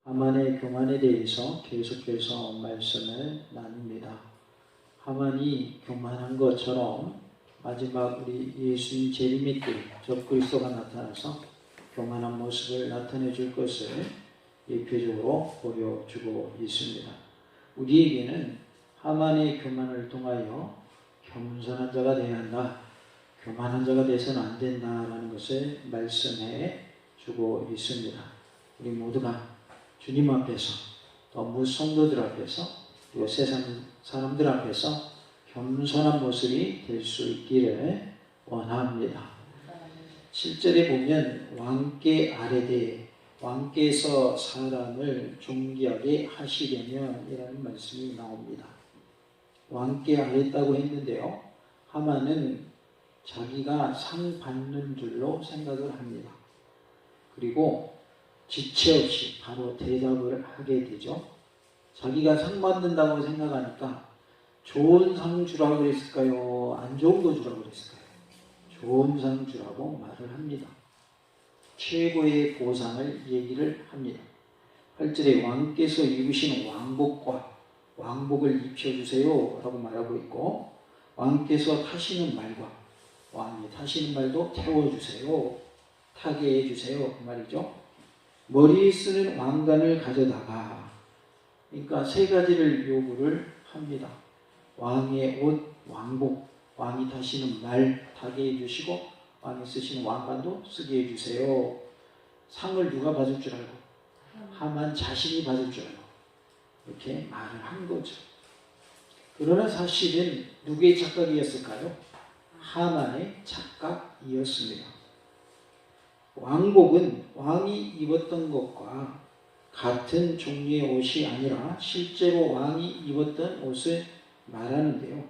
하만의 교만에 대해서 계속해서 말씀을 나눕니다. 하만이 교만한 것처럼 마지막 우리 예수님 재림의 때 적그리스도가 나타나서 교만한 모습을 나타내 줄 것을 예표적으로 보여주고 있습니다. 우리에게는 하만의 교만을 통하여 겸손한 자가 되어야 한다, 교만한 자가 되어서는 안 된다라는 것을 말씀해 주고 있습니다. 우리 모두가 주님 앞에서 또 무성도들 앞에서 그리고 세상 사람들 앞에서 겸손한 모습이 될 수 있기를 원합니다. 7절에 보면 왕께 아뢰되 왕께서 사람을 존귀하게 하시려면 이라는 말씀이 나옵니다. 왕께 아뢰다고 했는데요, 하만은 자기가 상 받는 줄로 생각을 합니다. 그리고 지체 없이 바로 대답을 하게 되죠. 자기가 상 받는다고 생각하니까 좋은 상 주라고 그랬을까요? 안 좋은 거 주라고 그랬을까요? 좋은 상 주라고 말을 합니다. 최고의 보상을 얘기를 합니다. 8절에 왕께서 입으신 왕복과 왕복을 입혀주세요 라고 말하고 있고, 왕께서 타시는 말과 왕이 타시는 말도 태워주세요, 타게 해주세요 그 말이죠. 머리에 쓰는 왕관을 가져다가, 그러니까 세 가지를 요구를 합니다. 왕의 옷, 왕복, 왕이 타시는 말 타게 해주시고 왕이 쓰시는 왕관도 쓰게 해주세요. 상을 누가 받을 줄 알고? 하만 자신이 받을 줄 알고 이렇게 말을 한 거죠. 그러나 사실은 누구의 착각이었을까요? 하만의 착각이었습니다. 왕복은 왕이 입었던 것과 같은 종류의 옷이 아니라 실제로 왕이 입었던 옷을 말하는데요,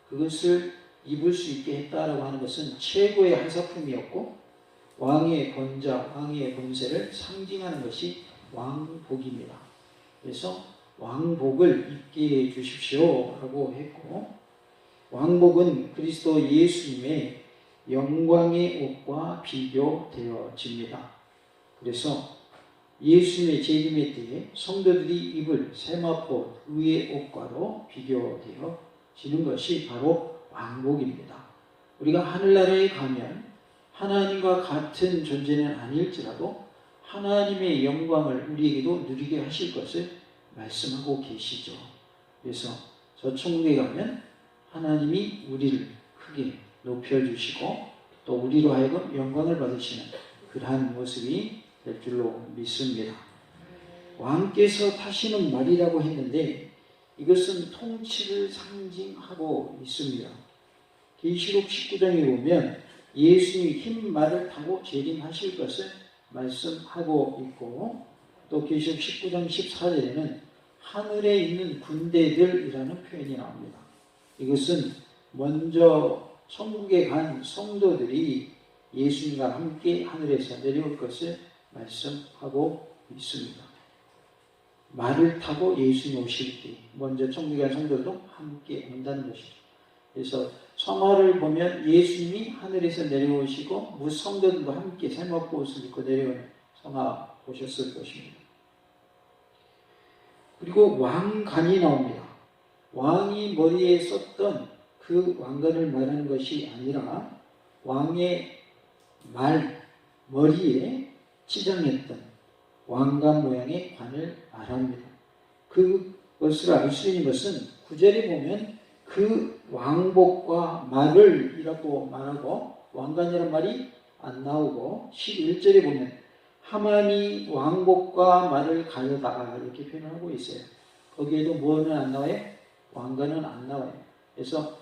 그것을 입을 수 있게 했다라고 하는 것은 최고의 하사품이었고 왕의 권자, 왕의 권세를 상징하는 것이 왕복입니다. 그래서 왕복을 입게 해주십시오 라고 했고, 왕복은 그리스도 예수님의 영광의 옷과 비교되어집니다. 그래서 예수님의 재림의 때에 성도들이 입을 세마포 의의 옷과도 비교되어지는 것이 바로 왕복입니다. 우리가 하늘나라에 가면 하나님과 같은 존재는 아닐지라도 하나님의 영광을 우리에게도 누리게 하실 것을 말씀하고 계시죠. 그래서 저 천국에 가면 하나님이 우리를 크게 높여주시고 또 우리로 하여금 영광을 받으시는 그러한 모습이 될 줄로 믿습니다. 왕께서 타시는 말이라고 했는데 이것은 통치를 상징하고 있습니다. 계시록 19장에 보면 예수님이 흰 말을 타고 재림하실 것을 말씀하고 있고, 또 계시록 19장 14절에는 하늘에 있는 군대들이라는 표현이 나옵니다. 이것은 먼저 천국에 간 성도들이 예수님과 함께 하늘에서 내려올 것을 말씀하고 있습니다. 말을 타고 예수님 오실 때 먼저 천국에 간 성도들도 함께 온다는 것이죠. 그래서 성화를 보면 예수님이 하늘에서 내려오시고 무성도들도 함께 세마포 옷을 입고 내려오는 성화 보셨을 것입니다. 그리고 왕관이 나옵니다. 왕이 머리에 썼던 그 왕관을 말하는 것이 아니라 왕의 머리에 치장했던 왕관 모양의 관을 말합니다. 그것을 알 수 있는 것은 9절에 보면 그 왕복과 말을 이라고 말하고 왕관이라는 말이 안 나오고, 11절에 보면 하만이 왕복과 말을 가져다가 이렇게 표현하고 있어요. 거기에도 뭐는 안 나와요? 왕관은 안 나와요. 그래서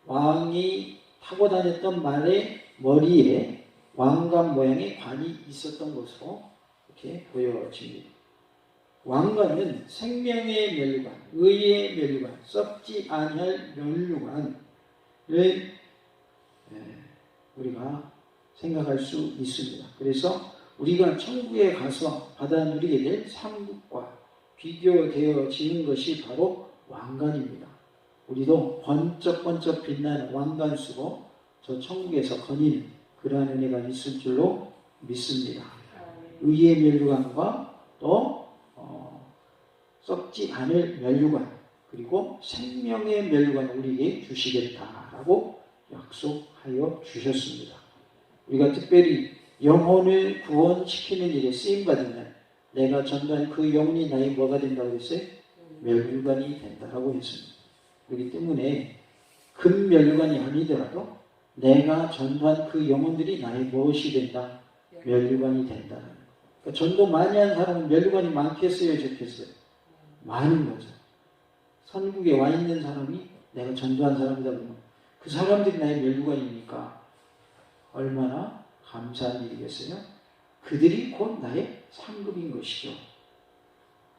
왕이 타고 다녔던 말의 머리에 왕관 모양의 관이 있었던 것으로 이렇게 보여집니다. 왕관은 생명의 면류관, 의의 면류관, 썩지 아니할 면류관을 우리가 생각할 수 있습니다. 그래서 우리가 천국에 가서 받아 누리게 될 상급과 비교되어지는 것이 바로 왕관입니다. 우리도 번쩍번쩍 빛나는 왕관 쓰고 저 천국에서 거니는 그러한 은혜가 있을 줄로 믿습니다. 의의 면류관과 또 썩지 않을 면류관 그리고 생명의 면류관을 우리에게 주시겠다라고 약속하여 주셨습니다. 우리가 특별히 영혼을 구원시키는 일에 쓰임받으면 내가 전도한 그 영혼이 나의 뭐가 된다고 했어요? 면류관이 된다고 했습니다. 그렇기 때문에 금면류관이 아니더라도 내가 전도한 그 영혼들이 나의 무엇이 된다? 면류관이 된다. 그러니까 전도 많이 한 사람은 면류관이 많겠어요? 적겠어요? 많은 거죠. 선국에 와 있는 사람이 내가 전도한 사람이다 그러면 그 사람들이 나의 면류관이니까 얼마나 감사한 일이겠어요? 그들이 곧 나의 상급인 것이죠.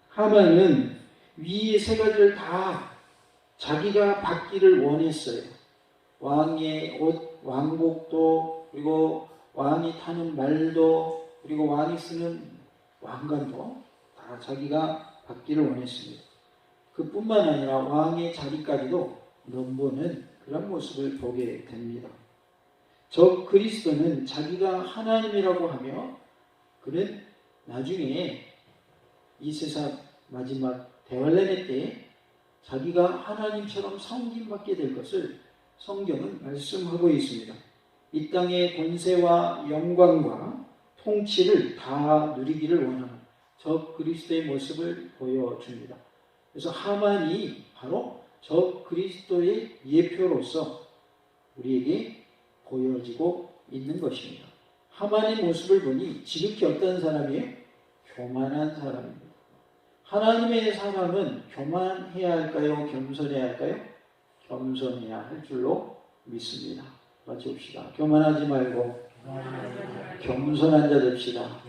하만은 위의 세 가지를 다 자기가 받기를 원했어요. 왕의 옷, 왕복도, 그리고 왕이 타는 말도, 그리고 왕이 쓰는 왕관도 다 자기가 받기를 원했습니다. 그뿐만 아니라 왕의 자리까지도 넘보는 그런 모습을 보게 됩니다. 저 그리스도는 자기가 하나님이라고 하며 그는 나중에 이 세상 마지막 대환란의 때에 자기가 하나님처럼 섬김받게 될 것을 성경은 말씀하고 있습니다. 이 땅의 권세와 영광과 통치를 다 누리기를 원하는 저 그리스도의 모습을 보여줍니다. 그래서 하만이 바로 저 그리스도의 예표로서 우리에게 보여지고 있는 것입니다. 하만의 모습을 보니 지극히 어떤 사람이에요? 교만한 사람입니다. 하나님의 사람은 교만해야 할까요? 겸손해야 할까요? 겸손해야 할 줄로 믿습니다. 같이 봅시다. 교만하지 말고 겸손한 자 됩시다.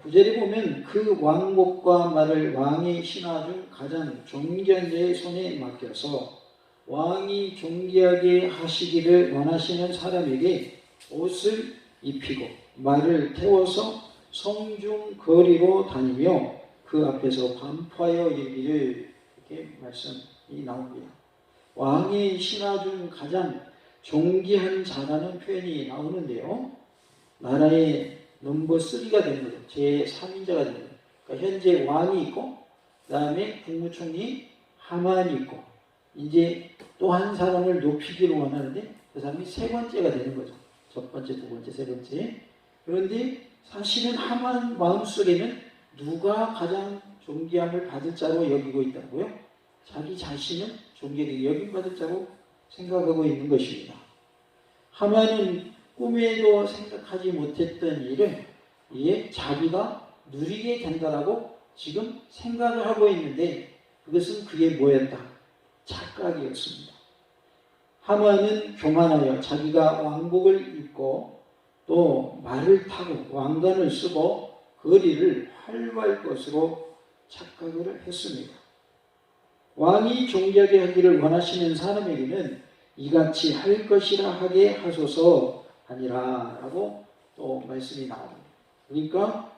9절에 보면 그 왕복과 말을 왕의 신하 중 가장 존귀한 자의 손에 맡겨서 왕이 존귀하게 하시기를 원하시는 사람에게 옷을 입히고 말을 태워서 성중 거리로 다니며 그 앞에서 반포하여 이르기를 이렇게 말씀이 나옵니다. 왕의 신하 중 가장 존귀한 자라는 표현이 나오는데요. 나라의 넘버 3가 되는 거죠. 제3인자가 되는 거죠. 그러니까 현재 왕이 있고 그 다음에 국무총리 하만이 있고 이제 또 한 사람을 높이기를 원하는데 그 사람이 세 번째가 되는 거죠. 첫 번째, 두 번째, 세 번째. 그런데 사실은 하만 마음속에는 누가 가장 존귀함을 받을 자로 여기고 있다고요? 자기 자신은 존귀하게 여김받을 자로 생각하고 있는 것입니다. 하만은 꿈에도 생각하지 못했던 일을 이에 자기가 누리게 된다라고 지금 생각을 하고 있는데 그것은 그게 뭐였다? 착각이었습니다. 하만은 교만하여 자기가 왕복을 입고 또 말을 타고 왕관을 쓰고 거리를 활보할 것으로 착각을 했습니다. 왕이 존귀하게 하기를 원하시는 사람에게는 이같이 할 것이라 하게 하소서 아니라 라고 또 말씀이 나옵니다. 그러니까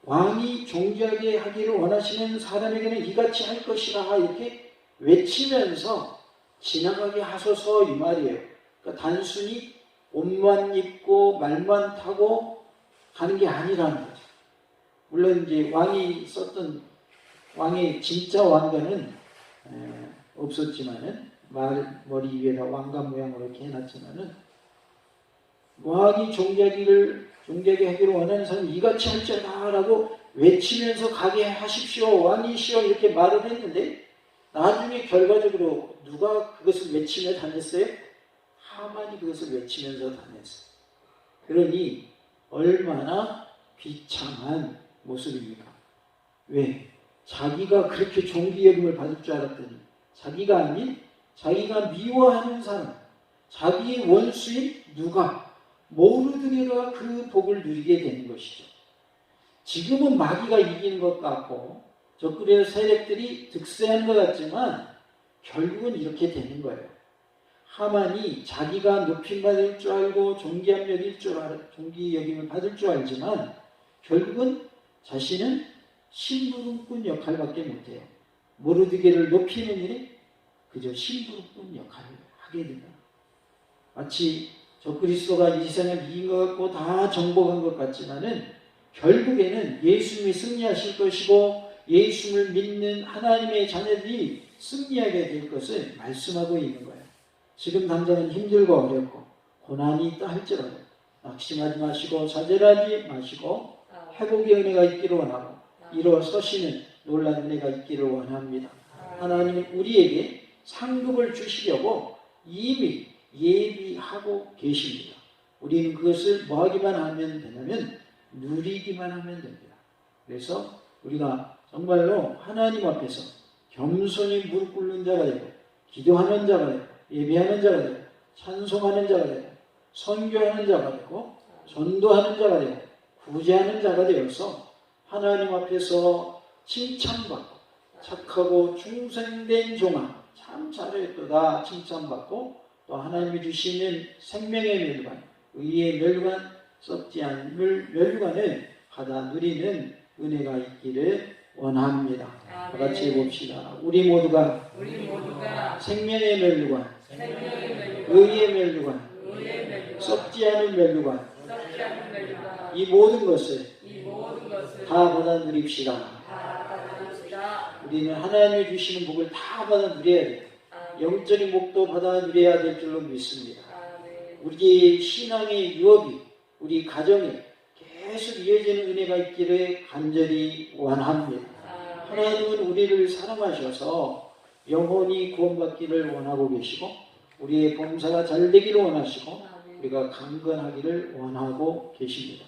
왕이 존귀하게 하기를 원하시는 사람에게는 이같이 할 것이라 이렇게 외치면서 지나가게 하소서 이 말이에요. 그러니까 단순히 옷만 입고 말만 타고 가는 게 아니라는 거죠. 물론 이제 왕이 썼던 왕의 진짜 왕관은 없었지만은 머리 위에다 왕관 모양으로 이렇게 해놨지만은 왕이 존귀하게 하기를 원하는 사람이 이같이 할자라고 외치면서 가게 하십시오. 왕이시여 이렇게 말을 했는데 나중에 결과적으로 누가 그것을 외치며 다녔어요? 하만이 그것을 외치면서 다녔어요. 그러니 얼마나 비참한 모습입니까? 왜? 자기가 그렇게 존귀 여김을 받을 줄 알았더니 자기가 아닌 자기가 미워하는 사람, 자기의 원수인 누가 모르드게가 그 복을 누리게 되는 것이죠. 지금은 마귀가 이기는 것 같고 적그리스도 세력들이 득세하는 것 같지만 결국은 이렇게 되는 거예요. 하만이 자기가 높임받을 줄 알고 존귀 여김을 받을 줄 알지만 결국은 자신은 심부름꾼 역할밖에 못해요. 모르드게를 높이는 일에 그저 심부름꾼 역할을 하게 된다. 마치 적그리스도가 이 세상을 이긴 것 같고 다 정복한 것 같지만은 결국에는 예수님이 승리하실 것이고 예수를 믿는 하나님의 자녀들이 승리하게 될 것을 말씀하고 있는 거예요. 지금 당장은 힘들고 어렵고 고난이 있다 할지라도 낙심하지 마시고 좌절하지 마시고 회복의 은혜가 있기를 원하고 일어서시는 놀라운 은혜가 있기를 원합니다. 하나님은 우리에게 상급을 주시려고 이미 예비하고 계십니다. 우리는 그것을 뭐 하기만 하면 되냐면 누리기만 하면 됩니다. 그래서 우리가 정말로 하나님 앞에서 겸손히 무릎 꿇는 자가 되고 기도하는 자가 되고 예배하는 자가 되고 찬송하는 자가 되고 선교하는 자가 되고 전도하는 자가 되고 구제하는 자가 되어서 하나님 앞에서 칭찬받고 착하고 충성된 종아 참 잘했도다 칭찬받고 또 하나님이 주시는 생명의 멸관, 의의 멸관, 썩지 않을 멸관을 받아 누리는 은혜가 있기를 원합니다. 다 같이 봅시다. 우리 모두가 생명의 멸관, 의의 멸관, 썩지 않은 멸관, 이 모든 것을 다 받아 누립시다. 우리는 하나님이 주시는 복을 다 받아 누려야 돼요. 영적인 복도 받아 누려야 될 줄로 믿습니다. 우리의 신앙의 유업이 우리 가정에 계속 이어지는 은혜가 있기를 간절히 원합니다. 하나님은 우리를 사랑하셔서 영원히 구원받기를 원하고 계시고 우리의 봉사가 잘 되기를 원하시고 우리가 강건하기를 원하고 계십니다.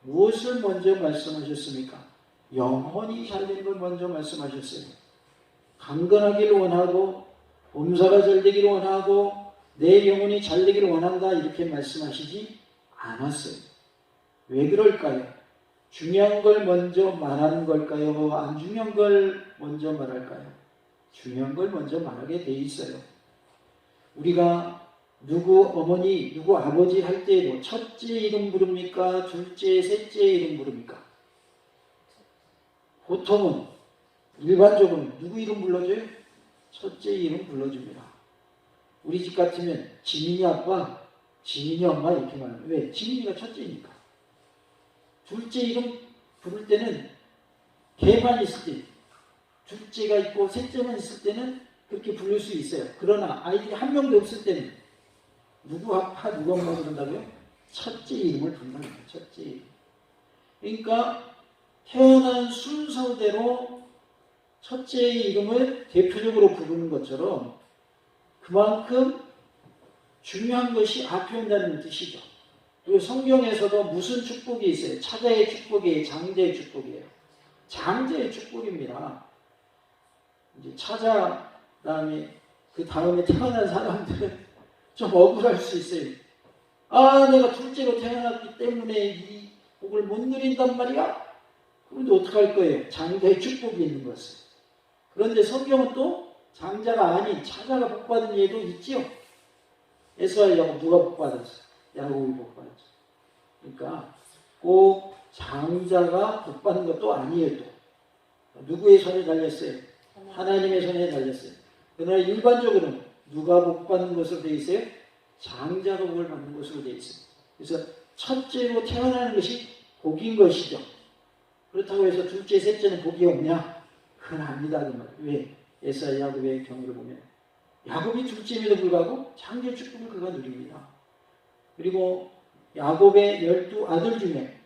무엇을 먼저 말씀하셨습니까? 영혼이 잘 되는 걸 먼저 말씀하셨어요. 강건하기를 원하고 봉사가 잘 되기를 원하고 내 영혼이 잘 되기를 원한다 이렇게 말씀하시지 않았어요. 왜 그럴까요? 중요한 걸 먼저 말하는 걸까요? 안 중요한 걸 먼저 말할까요? 중요한 걸 먼저 말하게 돼 있어요. 우리가 누구 어머니, 누구 아버지 할 때에도 첫째 이름 부릅니까? 둘째, 셋째 이름 부릅니까? 보통은 일반적으로 누구 이름 불러줘요? 첫째 이름 불러줍니다. 우리 집 같으면 지민이 아빠, 지민이 엄마 이렇게 말해요. 왜? 지민이가 첫째니까. 둘째 이름 부를 때는 걔만 있을 때, 둘째가 있고 셋째만 있을 때는 그렇게 부를 수 있어요. 그러나 아이들이 한 명도 없을 때는 누구 아빠, 누구 엄마 그런다고요? 첫째 이름을 부른다는 거예요. 첫째 이름. 그러니까 태어난 순서대로 첫째의 이름을 대표적으로 부르는 것처럼 그만큼 중요한 것이 앞에 온다는 뜻이죠. 그리고 성경에서도 무슨 축복이 있어요? 차자의 축복이에요? 장자의 축복이에요? 장자의 축복입니다. 이제 차자 그 다음에 태어난 사람들은 좀 억울할 수 있어요. 아, 내가 둘째로 태어났기 때문에 이 복을 못 누린단 말이야? 그런데 어떡할 거예요? 장자의 축복이 있는 것을. 그런데 성경은 또 장자가 아닌 차자가 복받은 예도 있지요. 에스라엘 야곱 누가 복받았어? 야곱이 복받았어. 그러니까 꼭 장자가 복받는 것도 아니에요. 또. 누구의 손에 달렸어요? 하나님의 손에 달렸어요. 그러나 일반적으로는 누가 복받는 것으로 되어 있어요? 장자가 복을 받는 것으로 되어 있어요. 그래서 첫째로 태어나는 것이 복인 것이죠. 그렇다고 해서 둘째, 셋째는 복이 없냐? 그건 아니다. 그 말이에요. 왜? 에사야 야곱의 경우를 보면 야곱이 둘째임에도 불구하고 장자의 축복을 그가 누립니다. 그리고 야곱의 12 아들 중에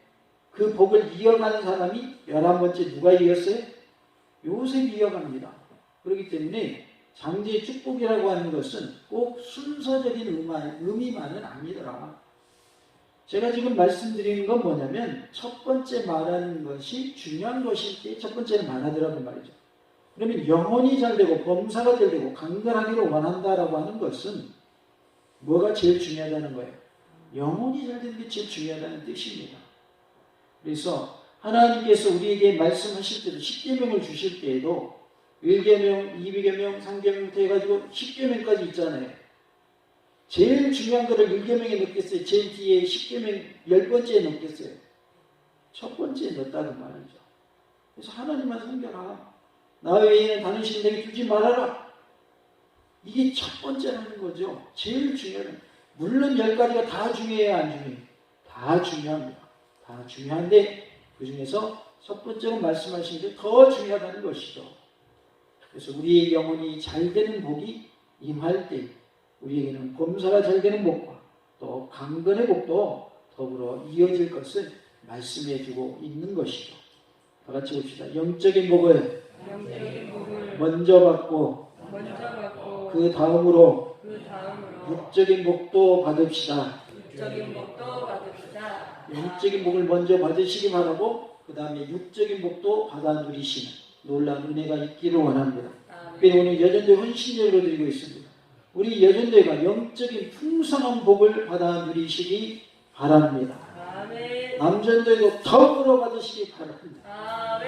그 복을 이어가는 사람이 11번째 누가 이었어요? 요셉이 이어갑니다. 그렇기 때문에 장자의 축복이라고 하는 것은 꼭 순서적인 의미만은 아니더라. 제가 지금 말씀드리는 건 뭐냐면 첫 번째 말하는 것이 중요한 것일 때 첫 번째는 말하더라는 말이죠. 그러면 영혼이 잘 되고 범사가 잘 되고 강건하기를 원한다라고 하는 것은 뭐가 제일 중요하다는 거예요? 영혼이 잘 되는 게 제일 중요하다는 뜻입니다. 그래서 하나님께서 우리에게 말씀하실 때도 10계명을 주실 때에도 1계명, 2계명, 3계명부터 해가지고 10계명까지 있잖아요. 제일 중요한 거를 1계명에 넣겠어요? 제일 뒤에 10계명 10번째에 넣겠어요? 첫 번째에 넣었다는 말이죠. 그래서 하나님만 섬겨라. 나 외에는 다른 신 내게 두지 말아라. 이게 첫 번째라는 거죠. 제일 중요한. 물론 10가지가 다 중요해요, 안 중요해요? 다 중요합니다. 다 중요한데 그 중에서 첫 번째로 말씀하신 게 더 중요하다는 것이죠. 그래서 우리의 영혼이 잘 되는 복이 임할 때 우리에게는 범사가 잘 되는 복과 또 강건의 복도 더불어 이어질 것을 말씀해 주고 있는 것이죠. 다 같이 봅시다. 영적인 복을 먼저 받고 그 다음으로 육적인 복도 받읍시다. 영적인 복을 먼저 받으시기 바라고 그 다음에 육적인 복도 받아 누리시는 놀라운 은혜가 있기를 원합니다. 그래서 오늘 여전대 헌신제로 드리고 있습니다. 우리 여전대가 영적인 풍성한 복을 받아 누리시기 바랍니다. 남전대도 더불어 받으시기 바랍니다.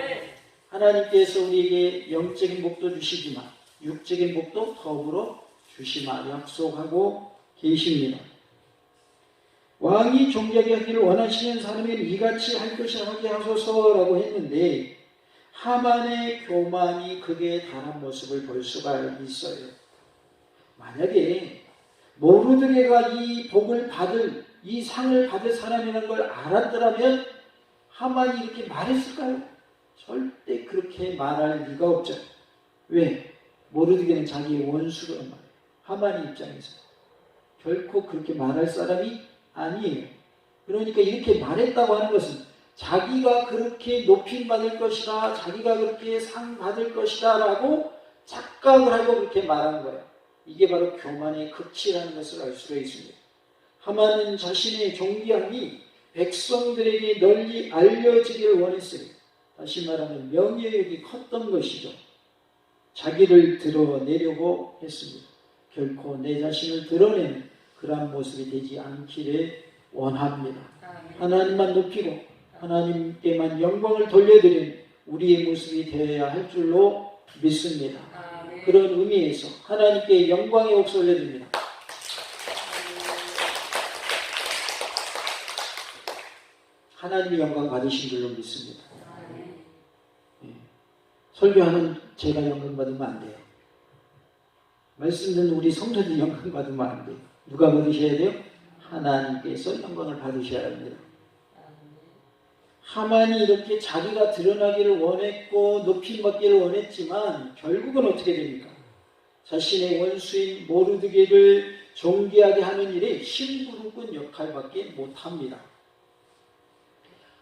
하나님께서 우리에게 영적인 복도 주시지만 육적인 복도 더불어 주시마 약속하고 계십니다. 왕이 존귀하게 하기를 원하시는 사람에게 이같이 할 것을 하게 하소서라고 했는데 하만의 교만이 극에 달한 모습을 볼 수가 있어요. 만약에 모르드게가 이 복을 받을 이 상을 받을 사람이라는 걸 알았더라면 하만이 이렇게 말했을까요? 절대 그렇게 말할 리가 없죠. 왜? 모르드게는 자기의 원수란 말이에요. 하만의 입장에서 결코 그렇게 말할 사람이 아니에요. 그러니까 이렇게 말했다고 하는 것은 자기가 그렇게 높임받을 것이다, 자기가 그렇게 상 받을 것이다 라고 착각을 하고 그렇게 말한 거예요. 이게 바로 교만의 극치라는 것을 알 수가 있습니다. 하만은 자신의 존귀함이 백성들에게 널리 알려지기를 원했어요. 다시 말하면 명예욕이 컸던 것이죠. 자기를 드러내려고 했습니다. 결코 내 자신을 드러내는 그러한 모습이 되지 않기를 원합니다. 하나님만 높이고 하나님께만 영광을 돌려드리는 우리의 모습이 되어야 할 줄로 믿습니다. 그런 의미에서 하나님께 영광의 옥수 올려드립니다. 하나님의 영광 받으신 줄로 믿습니다. 설교하는 제가 영광 받으면 안 돼요. 말씀 듣는 우리 성도들이 영광 받으면 안 돼요. 누가 받으셔야 돼요? 하나님께서 영광을 받으셔야 합니다. 하만이 이렇게 자기가 드러나기를 원했고 높임받기를 원했지만 결국은 어떻게 됩니까? 자신의 원수인 모르드게를 존귀하게 하는 일에 심부름꾼 역할밖에 못합니다.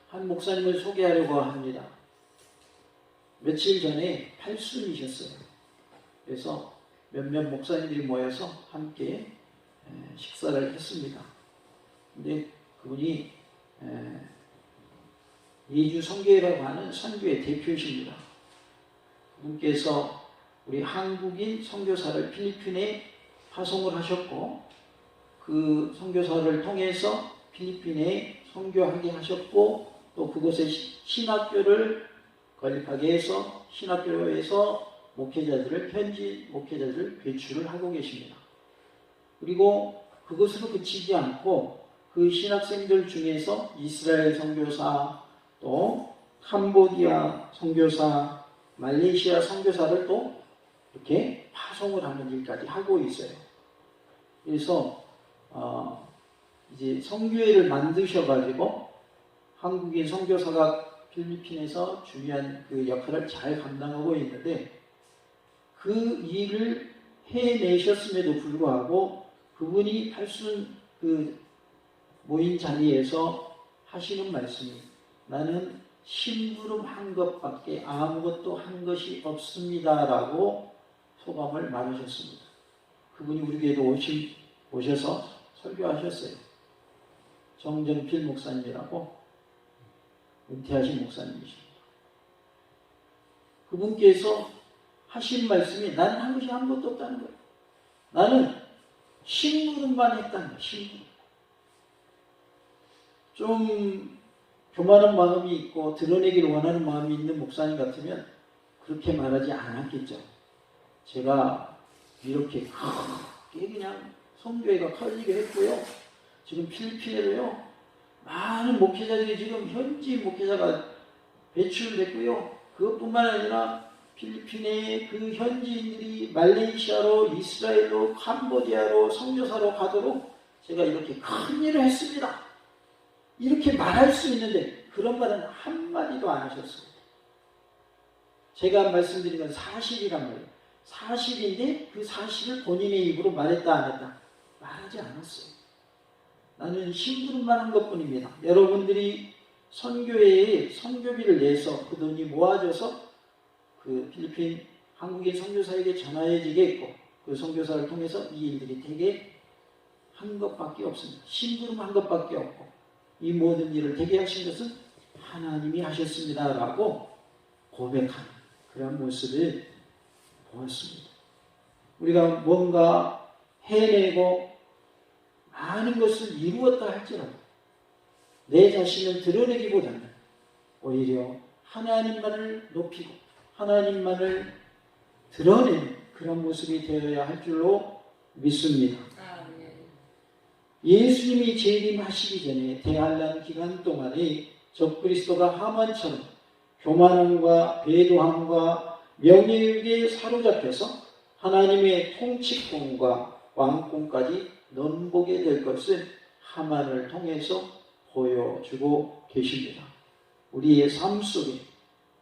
한 목사님을 소개하려고 합니다. 며칠 전에 팔순이셨어요. 그래서 몇몇 목사님들이 모여서 함께 식사를 했습니다. 근데 그분이 예주 선교회라고 하는 선교회 대표이십니다. 그분께서 우리 한국인 선교사를 필리핀에 파송을 하셨고 그 선교사를 통해서 필리핀에 선교하게 하셨고 또 그곳에 신학교를 건립하게 해서 신학교에서 목회자들을 현지 목회자들을 배출을 하고 계십니다. 그리고 그것으로 그치지 않고 그 신학생들 중에서 이스라엘 선교사 또 캄보디아 선교사 말레이시아 선교사를 또 이렇게 파송을 하는 일까지 하고 있어요. 그래서 이제 선교회를 만드셔가지고 한국인 선교사가 필리핀에서 중요한 그 역할을 잘 감당하고 있는데 그 일을 해내셨음에도 불구하고 그분이 팔순 그 모인 자리에서 하시는 말씀이 나는 심부름 한 것밖에 아무것도 한 것이 없습니다 라고 소감을 말하셨습니다. 그분이 우리 교회도 오셔서 설교하셨어요. 정정필 목사님이라고 은퇴하신 목사님이십니다. 그분께서 하신 말씀이 나는 한 것이 아무것도 없다는 거예요. 나는 심부름만 했다는 거예요. 심부름. 좀 교만한 마음이 있고 드러내기를 원하는 마음이 있는 목사님 같으면 그렇게 말하지 않았겠죠. 제가 이렇게 크게 그냥 선교회가 커지게 했고요. 지금 필리핀에도요. 많은 목회자들이 지금 현지 목회자가 배출됐고요. 그것뿐만 아니라 필리핀의 그 현지인들이 말레이시아로 이스라엘로 캄보디아로 선교사로 가도록 제가 이렇게 큰 일을 했습니다. 이렇게 말할 수 있는데 그런 말은 한마디도 안 하셨습니다. 제가 말씀드린 건 사실이란 말이에요. 사실인데 그 사실을 본인의 입으로 말했다 안 했다? 말하지 않았어요. 나는 심부름만 한 것뿐입니다. 여러분들이 선교회에 선교비를 내서 그 돈이 모아져서 그 필리핀 한국인 선교사에게 전화해지게 했고 그 선교사를 통해서 이 일들이 되게 한 것밖에 없습니다. 심부름 한 것밖에 없고 이 모든 일을 되게 하신 것은 하나님이 하셨습니다 라고 고백하는 그런 모습을 보았습니다. 우리가 뭔가 해내고 많은 것을 이루었다 할지라도 내 자신을 드러내기보다는 오히려 하나님만을 높이고 하나님만을 드러내는 그런 모습이 되어야 할 줄로 믿습니다. 예수님이 재림하시기 전에 대환란 기간 동안에 적그리스도가 하만처럼 교만함과 배도함과 명예욕에 사로잡혀서 하나님의 통치권과 왕권까지 넘보게 될 것을 하만을 통해서 보여주고 계십니다. 우리의 삶 속에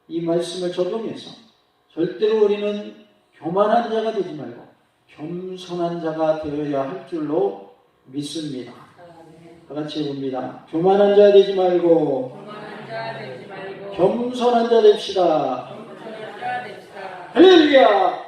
이 말씀을 적용해서 절대로 우리는 교만한 자가 되지 말고 겸손한 자가 되어야 할 줄로 믿습니다. 다 같이 해봅니다. 교만한 자 되지 말고 겸손한 자 됩시다. 할렐루야!